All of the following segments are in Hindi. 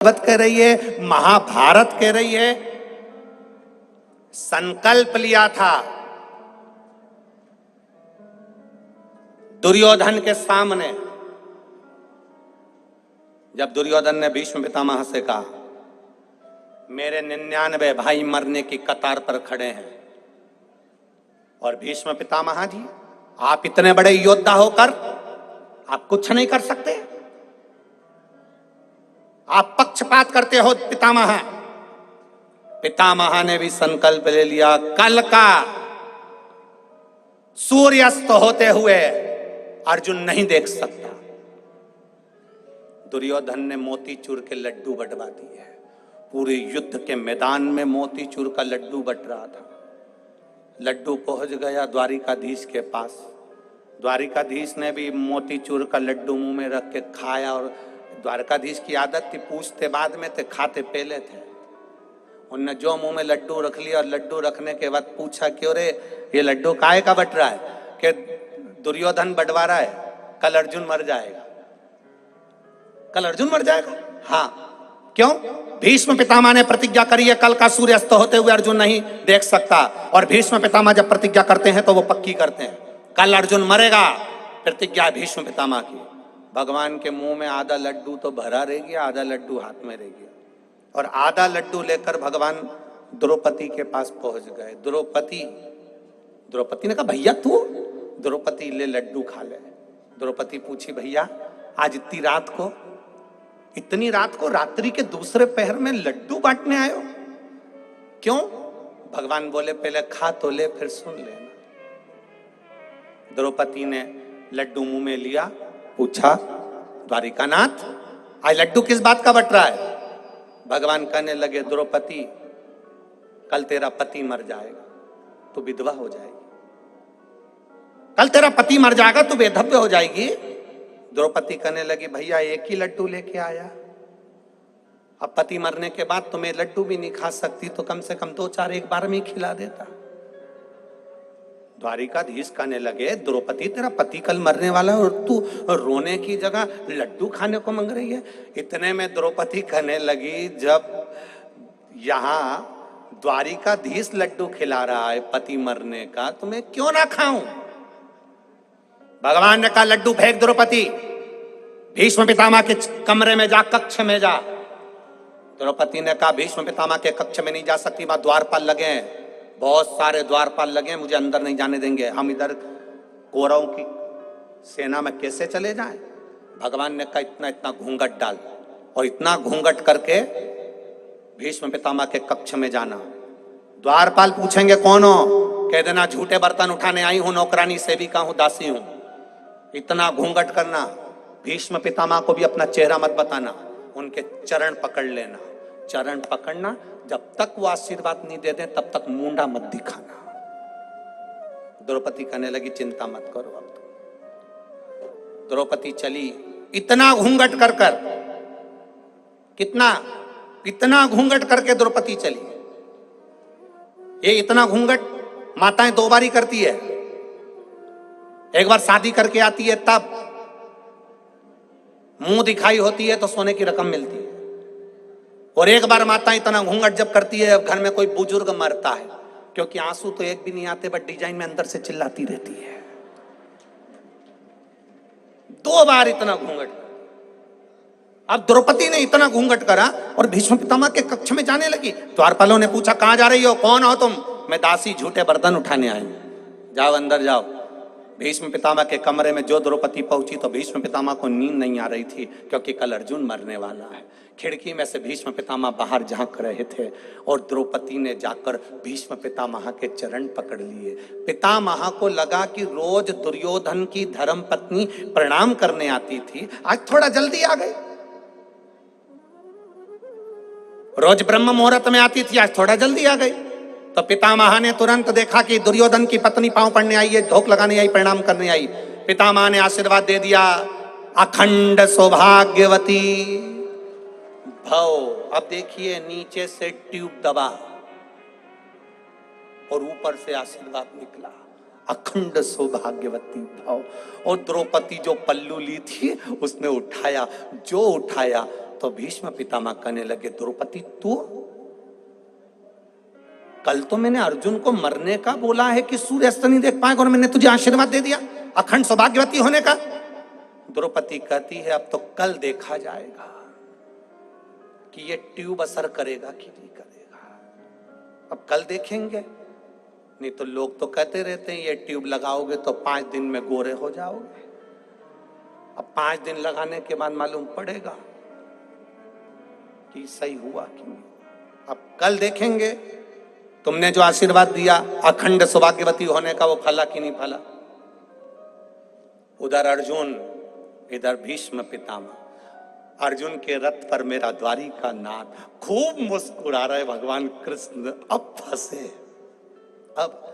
भागवत कह रही है, महाभारत कह रही है। संकल्प लिया था दुर्योधन के सामने। जब दुर्योधन ने भीष्म पितामह से कहा, मेरे 99 भाई मरने की कतार पर खड़े हैं और भीष्म पितामह जी आप इतने बड़े योद्धा होकर आप कुछ नहीं कर सकते, आप पक्षपात करते हो पितामह। पितामह ने भी संकल्प ले लिया, कल का सूर्यास्त होते हुए अर्जुन नहीं देख सकता। दुर्योधन ने मोतीचूर के लड्डू बंटवा दिए। पूरे युद्ध के मैदान में मोतीचूर का लड्डू बंट रहा था। लड्डू पहुंच गया द्वारिकाधीश के पास। द्वारिकाधीश ने भी मोतीचूर का लड्डू मुंह में रख के खाया, और द्वारकाधीश की आदत थी, पूछते बाद में थे, खाते पहले थे। उनने जो मुंह में लड्डू रख लिया और लड्डू रखने के बाद पूछा, क्यों रे ये लड्डू काहे का बट रहा है? कि दुर्योधन बंटवा रहा है, कल अर्जुन मर जाएगा। कल अर्जुन मर जाएगा? हाँ। क्यों? भीष्म पितामह ने प्रतिज्ञा करी है, कल का सूर्य अस्त होते हुए अर्जुन नहीं देख सकता। और भीष्म पितामह जब प्रतिज्ञा करते हैं तो वो पक्की करते हैं, कल अर्जुन मरेगा। प्रतिज्ञा भीष्म पितामह की। भगवान के मुंह में आधा लड्डू तो भरा रह गया, आधा लड्डू हाथ में रह गया, और आधा लड्डू लेकर भगवान द्रौपदी के पास पहुंच गए। द्रौपदी ने कहा, भैया तू? द्रौपदी ले लड्डू खा ले। द्रौपदी पूछी, भैया आज इतनी रात को रात्रि के दूसरे पहर में लड्डू बांटने आए हो? क्यों? भगवान बोले, पहले खा तो ले फिर सुन लेना। द्रौपदी ने लड्डू मुंह में लिया, पूछा, द्वारिकानाथ आज लड्डू किस बात का बट रहा है? भगवान कहने लगे, द्रौपदी कल तेरा पति मर जाएगा तो विधवा हो जाएगी, कल तेरा पति मर जाएगा तो बेधव्य हो जाएगी। द्रौपदी कहने लगी, भैया एक ही लड्डू लेके आया, अब पति मरने के बाद तुम्हें लड्डू भी नहीं खा सकती तो कम से कम 2-4 एक बार में ही खिला देता। द्वारिकाधीश कहने लगे, द्रौपदी तेरा पति कल मरने वाला है और तू रोने की जगह लड्डू खाने को मांग रही है। इतने में द्रौपदी कहने लगी, जब यहाँ द्वारिकाधीश लड्डू खिला रहा है पति मरने का, तो मैं क्यों ना खाऊं? भगवान ने कहा, लड्डू फेंक द्रौपदी, भीष्म पितामह के कमरे में जा, कक्ष में जा। द्रौपदी ने कहा, भीष्म पितामह के कक्ष में नहीं जा सकती, वहां द्वारपाल लगे हैं, बहुत सारे द्वारपाल लगे हैं, मुझे अंदर नहीं जाने देंगे। हम इधर कौरवों की सेना में कैसे चले जाएं? भगवान ने कहा, इतना इतना घूंघट डाल, और इतना घूंघट करके भीष्म पितामह के कक्ष में जाना। द्वारपाल पूछेंगे कौन हो? कह देना झूठे बर्तन उठाने आई हूं, नौकरानी सेविका हूं, दासी हूं। इतना घूंघट करना। भीष्म पितामह को भी अपना चेहरा मत बताना, उनके चरण पकड़ लेना। चरण पकड़ना, जब तक वो आशीर्वाद नहीं दे दे तब तक मुंडा मत दिखाना। द्रौपदी कहने लगी, चिंता मत करो। अब द्रौपदी चली, इतना घूंघट कर कर, इतना घूंघट करके द्रौपदी चली। ये इतना घूंघट माताएं 2 बार ही करती है। एक बार शादी करके आती है तब मुंह दिखाई होती है तो सोने की रकम मिलती है, और एक बार माता इतना घूंघट जब करती है, घर में कोई बुजुर्ग मरता है, क्योंकि आंसू तो एक भी नहीं आते, बट डिजाइन में अंदर से चिल्लाती रहती है। 2 बार इतना घूंघट। अब द्रौपदी ने इतना घूंघट करा और भीष्म पितामह के कक्ष में जाने लगी। द्वारपालों ने पूछा, कहां जा रही हो? कौन हो तुम? मैं दासी झूठे बर्तन उठाने आई हूं। जाओ अंदर जाओ। भीष्म पितामह के कमरे में जो द्रौपदी पहुंची तो भीष्म पितामह को नींद नहीं आ रही थी, क्योंकि कल अर्जुन मरने वाला है। खिड़की में से भीष्म पितामह बाहर झांक रहे थे, और द्रौपदी ने जाकर भीष्म पितामह के चरण पकड़ लिए। पितामह को लगा कि रोज दुर्योधन की धर्म पत्नी प्रणाम करने आती थी, आज थोड़ा जल्दी आ गई। रोज ब्रह्म मुहूर्त में आती थी, आज थोड़ा जल्दी आ गई। तो पितामह ने तुरंत देखा कि दुर्योधन की पत्नी पांव पड़ने आई है, ढोक लगाने आई, प्रणाम करने आई। पितामह ने आशीर्वाद दे दिया, अखंड सौभाग्यवती भव। अब देखिए, नीचे से ट्यूब दबा और ऊपर से आशीर्वाद निकला, अखंड सौभाग्यवती भव। और द्रौपदी जो पल्लू ली थी उसने उठाया, जो उठाया तो भीष्म पितामह कहने लगे, द्रौपदी तू, कल तो मैंने अर्जुन को मरने का बोला है कि सूर्य अस्त नहीं देख पाएगा, और मैंने तुझे आशीर्वाद दे दिया अखंड सौभाग्यवती होने का। द्रौपदी कहती है, अब तो कल देखा जाएगा कि ये ट्यूब असर करेगा कि नहीं करेगा। अब कल देखेंगे, नहीं तो लोग तो कहते रहते हैं ये ट्यूब लगाओगे तो 5 दिन में गोरे हो जाओगे। अब 5 दिन लगाने के बाद मालूम पड़ेगा कि सही हुआ कि नहीं। अब कल देखेंगे तुमने जो आशीर्वाद दिया अखंड सौभाग्यवती होने का, वो फला कि नहीं फला। उधर अर्जुन, इधर भीष्म पितामह। अर्जुन के रथ पर मेरा द्वारिका नाथ खूब मुस्कुरा रहे भगवान कृष्ण। अब फंसे, अब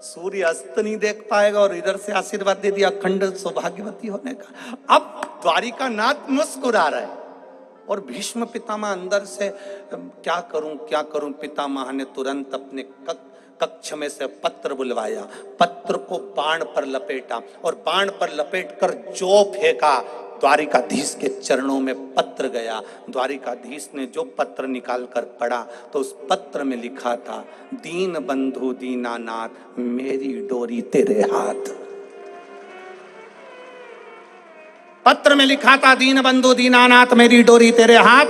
सूर्य अस्त नहीं देख पाएगा और इधर से आशीर्वाद दे दिया अखंड सौभाग्यवती होने का। अब द्वारिका नाथ मुस्कुरा रहे और भीष्म पितामह अंदर से क्या करूं क्या करूं। पितामह ने तुरंत अपने कक्ष में से पत्र बुलवाया, पत्र को बाण पर लपेटा और बाण पर लपेटकर जो फेंका द्वारिकाधीश के चरणों में पत्र गया। द्वारिकाधीश ने जो पत्र निकाल कर पढ़ा तो उस पत्र में लिखा था, दीन बंधु दीनानाथ मेरी डोरी तेरे हाथ। पत्र में लिखा था, दीन बंधु दीनानाथ मेरी डोरी तेरे हाथ।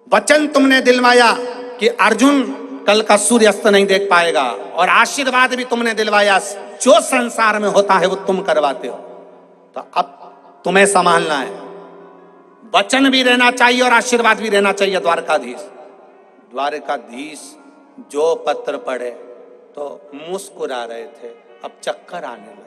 वचन तुमने दिलवाया कि अर्जुन कल का सूर्य अस्त नहीं देख पाएगा, और आशीर्वाद भी तुमने दिलवाया, जो संसार में होता है वो तुम करवाते हो। तो अब तुम्हें संभालना है, वचन भी रहना चाहिए और आशीर्वाद भी रहना चाहिए। द्वारकाधीश जो पत्र पढ़े तो मुस्कुरा रहे थे, अब चक्कर आने लगे।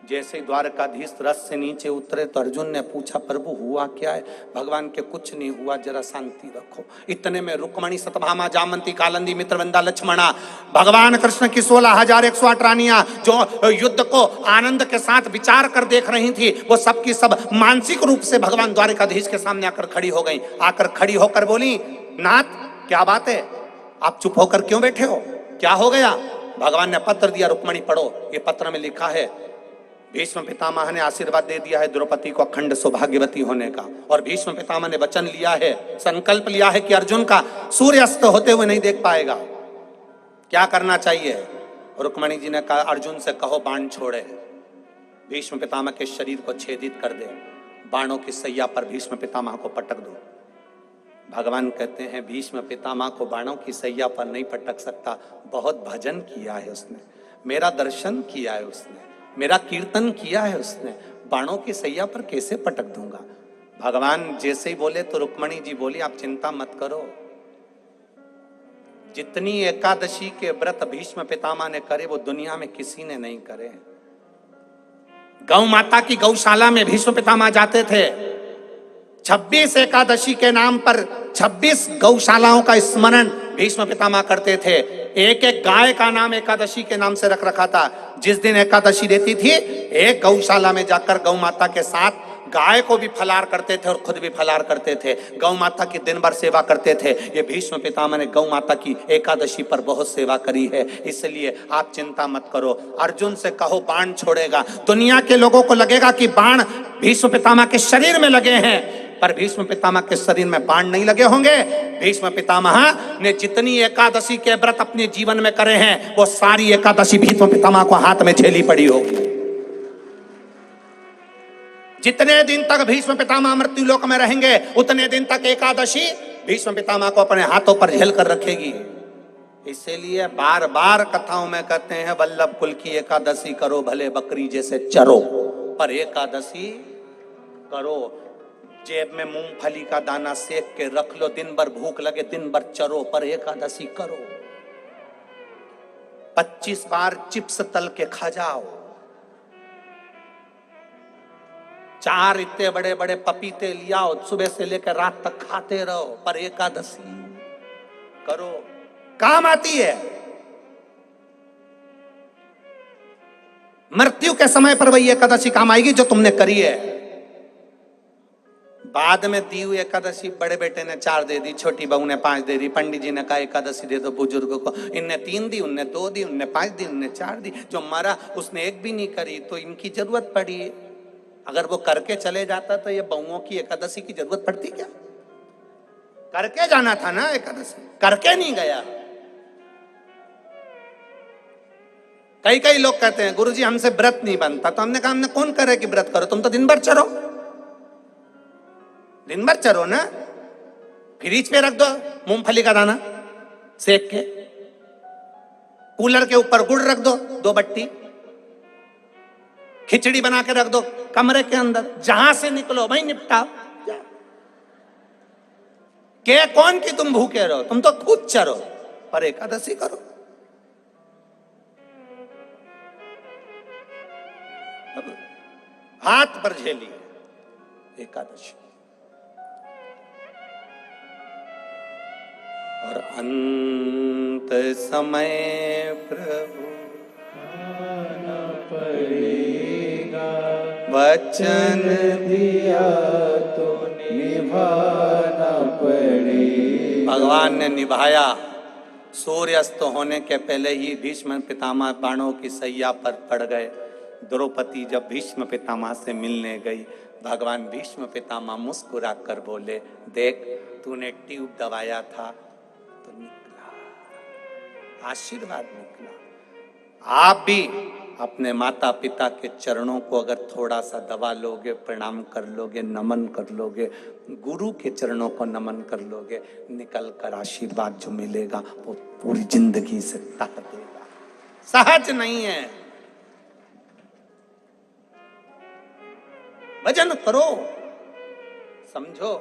जैसे द्वारकाधीश रथ से नीचे उतरे तो अर्जुन ने पूछा, प्रभु हुआ क्या है। भगवान के कुछ नहीं हुआ, जरा शांति रखो। इतने में रुक्मणी सतभामा जामंती कालंदी मित्रवृंदा लक्ष्मणा, भगवान कृष्ण की 16,108 रानियां जो युद्ध को आनंद के साथ विचार कर देख रही थी, वो सबकी सब मानसिक रूप से भगवान द्वारकाधीश के सामने आकर खड़ी हो गई। आकर खड़ी होकर बोली, नाथ क्या बात है, आप चुप होकर क्यों बैठे हो, क्या हो गया। भगवान ने पत्र दिया, रुक्मणी पढ़ो। ये पत्र में लिखा है, भीष्म पितामह ने आशीर्वाद दे दिया है द्रौपदी को अखंड सौभाग्यवती होने का, और भीष्म पितामह ने वचन लिया है, संकल्प लिया है कि अर्जुन का सूर्य अस्त होते हुए नहीं देख पाएगा। क्या करना चाहिए। रुक्मणी जी ने कहा, अर्जुन से कहो बाण छोड़े, भीष्म पितामह के शरीर को छेदित कर दे, बाणों की सैया पर भीष्म पितामह को पटक दो। भगवान कहते हैं, भीष्म पितामह को बाणों की सैया पर नहीं पटक सकता, बहुत भजन किया है उसने, मेरा दर्शन किया है उसने, मेरा कीर्तन किया है उसने, बाणों की सैया पर कैसे पटक दूंगा। भगवान जैसे ही बोले तो रुक्मणी जी बोली, आप चिंता मत करो, जितनी एकादशी के व्रत भीष्म पितामह ने करे वो दुनिया में किसी ने नहीं करे। गौ माता की गौशाला में भीष्म पितामह जाते थे, 26 एकादशी के नाम पर 26 गौशालाओं का स्मरण भीष्म पितामह करते थे। एक एक गाय का नाम एकादशी के नाम से रख रखा था। जिस दिन एकादशी रहती थी, एक गौशाला में जाकर गौ माता के साथ गाय को भी फलार करते थे और खुद भी फलार करते थे। गौ माता की दिन भर सेवा करते थे। ये भीष्म पितामह ने गौ माता की एकादशी पर बहुत सेवा करी है, इसलिए आप चिंता मत करो। अर्जुन से कहो बाण छोड़ेगा। दुनिया के लोगों को लगेगा कि बाण भीष्म पितामह के शरीर में लगे हैं, पर भीष्म पितामह के शरीर में बाण नहीं लगे होंगे। भीष्म पितामह ने जितनी एकादशी के व्रत अपने जीवन में करे हैं, वो सारी एकादशी भीष्म पितामह को हाथ में झेली पड़ी होगी। जितने दिन तक भीष्म पितामह मृत्यु लोक में रहेंगे, उतने दिन तक एकादशी भीष्म पितामह को अपने हाथों पर झेल कर रखेगी। इसीलिए बार बार कथाओं में कहते हैं, वल्लभ कुल की एकादशी करो, भले बकरी जैसे चरो, पर एकादशी करो। जेब में मूंगफली का दाना सेक के रख लो, दिन भर भूख लगे दिन भर चरो, पर एकादशी करो। 25 बार चिप्स तल के खा जाओ, 4 इतने बड़े बड़े पपीते लियाओ, सुबह से लेकर रात तक खाते रहो, पर एकादशी करो, काम आती है। मृत्यु के समय पर वही एकादशी काम आएगी जो तुमने करी है। बाद में दी हुई एकादशी बड़े बेटे ने 4 दे दी, छोटी बहू ने 5 दे दी, पंडित जी ने कहा एकादशी दे दो बुजुर्गों को, इनने 3 दी, उनने 2 दी, उनने 5 दी, उनने 4 दी, जो मरा उसने एक भी नहीं करी, तो इनकी जरूरत पड़ी। अगर वो करके चले जाता तो ये बहुओं की एकादशी की जरूरत पड़ती क्या? करके जाना था ना एकादशी, करके नहीं गया। कई कई लोग कहते हैं गुरुजी हमसे व्रत नहीं बनता, तो हमने कहा हमने कौन करे कि व्रत करो, तुम तो दिन भर चरो, दिन भर चरो ना। फ्रिज पे रख दो मूंगफली का दाना सेक के, कूलर के ऊपर गुड़ रख दो 2 बट्टी, खिचड़ी बना के रख दो कमरे के अंदर, जहां से निकलो वहीं निपटाओ। के कौन कि तुम भूखे रहो, तुम तो खुद चरो पर एकादशी करो। अब हाथ पर झेलिए एकादशी। और अंत समय प्रभु आना पड़ेगा, वचन दिया तो निभाना पड़ेगा। भगवान ने निभाया। सूर्यास्त होने के पहले ही भीष्म पितामह बाणों की सैया पर पड़ गए। द्रौपदी जब भीष्म पितामह से मिलने गई, भगवान भीष्म पितामह मुस्कुरा कर बोले, देख तूने ट्यूब दबाया था तो निकला, आशीर्वाद निकला। आप भी अपने माता पिता के चरणों को अगर थोड़ा सा दबा लोगे, प्रणाम कर लोगे, नमन कर लोगे, गुरु के चरणों को नमन कर लोगे, निकल कर आशीर्वाद जो मिलेगा वो पूरी जिंदगी से ताक देगा। सहज नहीं है। भजन करो, समझो